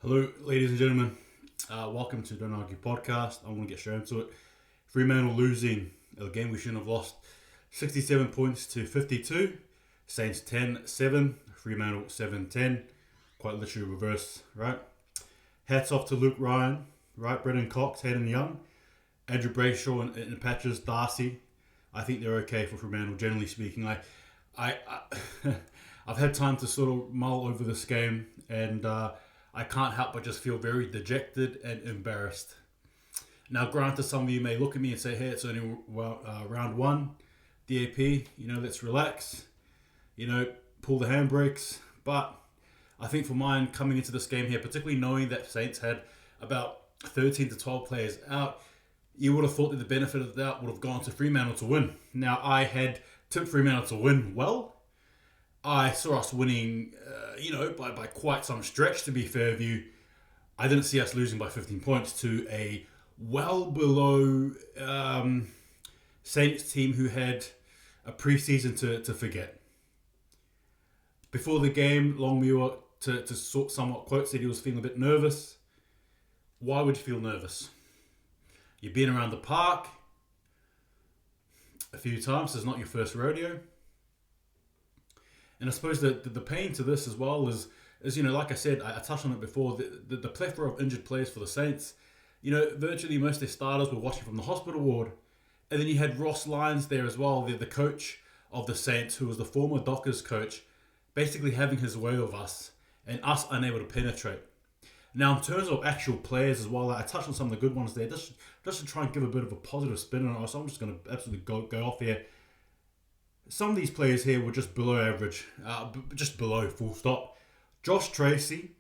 Hello, ladies and gentlemen. Welcome to Don't Argue Podcast. I'm going to get straight into it. Fremantle losing a game we shouldn't have lost. 67 points to 52. Saints 10-7. Fremantle 7-10. Quite literally reverse, right? Hats off to Luke Ryan, right? Brendan Cox, Hayden Young, Andrew Brayshaw and Patches, Darcy. I think they're okay for Fremantle, generally speaking. I've had time to sort of mull over this game, and I can't help but just feel very dejected and embarrassed. Now, granted, some of you may look at me and say, hey, it's only round one, DAP, let's relax, pull the handbrakes. But I think for mine, coming into this game here, particularly knowing that Saints had about 13 to 12 players out, you would have thought that the benefit of the doubt would have gone to Fremantle to win. Now, I had tipped Fremantle to win well. I saw us winning, by quite some stretch, to be fair with you. I didn't see us losing by 15 points to a well below Saints team who had a pre-season to forget. Before the game, Longmuir, to somewhat quote, said he was feeling a bit nervous. Why would you feel nervous? You've been around the park a few times. It's not your first rodeo. And I suppose the pain to this as well is like I said, I touched on it before, the plethora of injured players for the Saints. Virtually most of their starters were watching from the hospital ward. And then you had Ross Lyons there as well, the coach of the Saints, who was the former Dockers coach, basically having his way with us and us unable to penetrate. Now, in terms of actual players as well, I touched on some of the good ones there, just to try and give a bit of a positive spin on it. So I'm just going to absolutely go off here. Some of these players here were just below average, just below, full stop. Josh Tracy,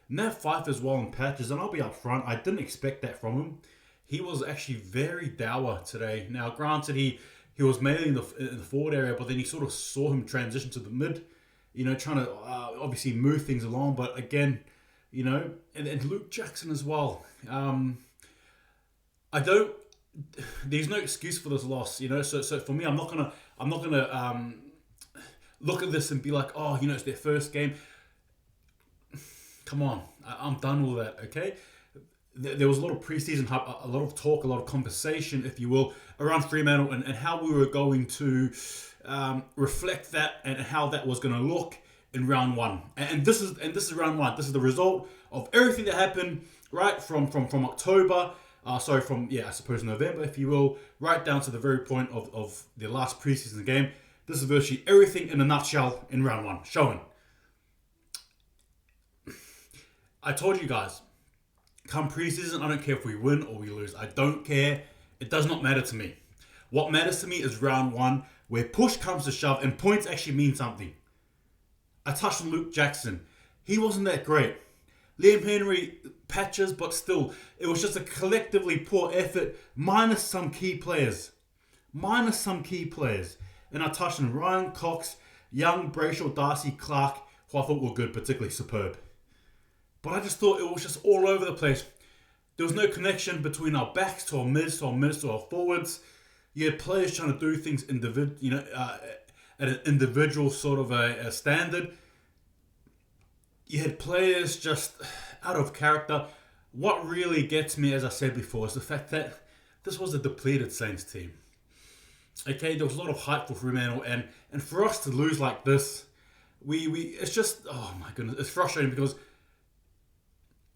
Nat Fife as well in patches, and I'll be up front, I didn't expect that from him. He was actually very dour today. Now, granted, he was mainly in the forward area, but then you sort of saw him transition to the mid, trying to obviously move things along, but again, and Luke Jackson as well. There's no excuse for this loss, So for me, I'm not gonna look at this and be like, oh, it's their first game. Come on, I'm done with that. Okay, there was a lot of preseason hype, a lot of talk, a lot of conversation, if you will, around Fremantle and how we were going to reflect that and how that was going to look in round one. And this is round one. This is the result of everything that happened right from October. I suppose November, if you will, right down to the very point of the last preseason game. This is virtually everything in a nutshell in round one, showing. I told you guys, come preseason, I don't care if we win or we lose. I don't care. It does not matter to me. What matters to me is round one, where push comes to shove and points actually mean something. I touched on Luke Jackson. He wasn't that great. Liam Henry, patches, but still, it was just a collectively poor effort, minus some key players. And I touched on Ryan, Cox, Young, Brayshaw, Darcy, Clark, who I thought were good, particularly superb. But I just thought it was just all over the place. There was no connection between our backs to our mids, to our forwards. You had players trying to do things at an individual sort of a standard. You had players just out of character. What really gets me, as I said before, is the fact that this was a depleted Saints team. Okay, there was a lot of hype for Fremantle, and for us to lose like this, it's just, oh my goodness, it's frustrating because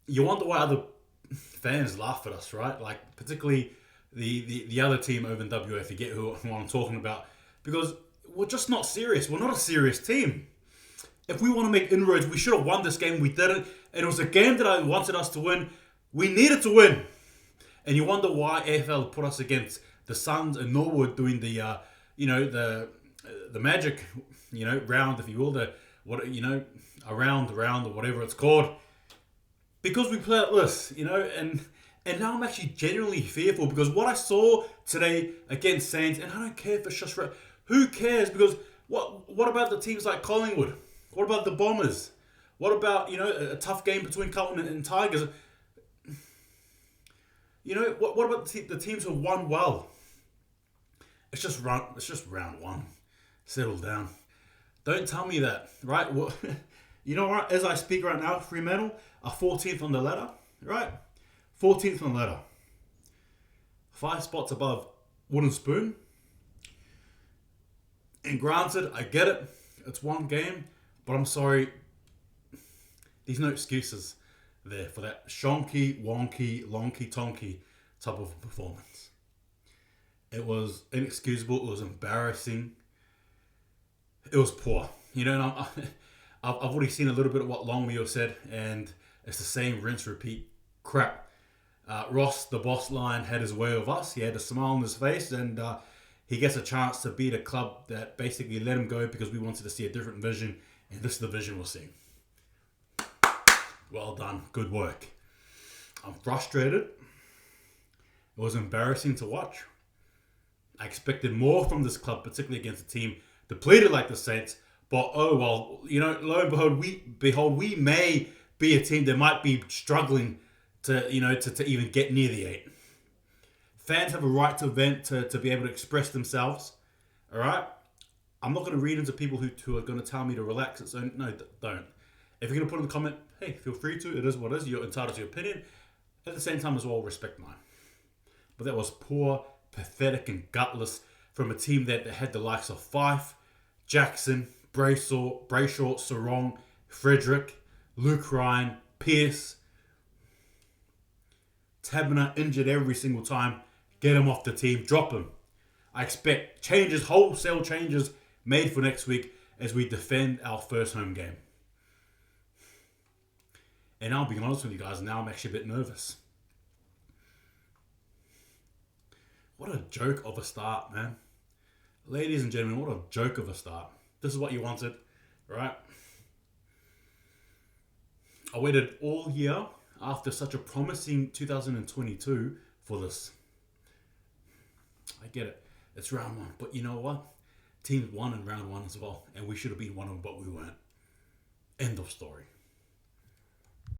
you wonder why other fans laugh at us, right? Like, particularly the other team over in WA, I forget who I'm talking about, because we're just not serious. We're not a serious team. If we want to make inroads, we should have won this game. We didn't. And it was a game that I wanted us to win. We needed to win. And you wonder why AFL put us against the Suns and Norwood doing the magic, round, if you will, a round or whatever it's called. Because we play like this, and now I'm actually genuinely fearful because what I saw today against Saints, and I don't care if it's just who cares? Because what about the teams like Collingwood? What about the Bombers? What about, a tough game between Carlton and Tigers? What about the teams who won well? It's just round one. Settle down. Don't tell me that, right? You know what? As I speak right now, Fremantle are 14th on the ladder, right? 14th on the ladder. 5 spots above Wooden Spoon. And granted, I get it. It's one game. But I'm sorry. There's no excuses there for that shonky, wonky, lonky, tonky type of performance. It was inexcusable. It was embarrassing. It was poor. You know, and I've already seen a little bit of what Longmio said, and it's the same rinse, repeat crap. Ross, the boss lion, had his way with us. He had a smile on his face, and he gets a chance to beat a club that basically let him go because we wanted to see a different vision, and this is the vision we're seeing. Well done. Good work. I'm frustrated. It was embarrassing to watch. I expected more from this club, particularly against a team depleted like the Saints. But oh well, you know, lo and behold, we may be a team that might be struggling to even get near the 8. Fans have a right to vent, to be able to express themselves. All right, I'm not going to read into people who are going to tell me to relax. So no, don't. If you're going to put in the comment, hey, feel free to. It is what it is. You're entitled to your opinion. At the same time as well, respect mine. But that was poor, pathetic, and gutless from a team that had the likes of Fife, Jackson, Brayshaw, Sarong, Frederick, Luke Ryan, Pearce. Tabner injured every single time. Get him off the team. Drop him. I expect changes, wholesale changes made for next week as we defend our first home game. And I'll be honest with you guys, now I'm actually a bit nervous. What a joke of a start, man. Ladies and gentlemen, what a joke of a start. This is what you wanted, right? I waited all year after such a promising 2022 for this. I get it. It's round 1. But you know what? Teams won in round 1 as well. And we should have been one of them, but we weren't. End of story.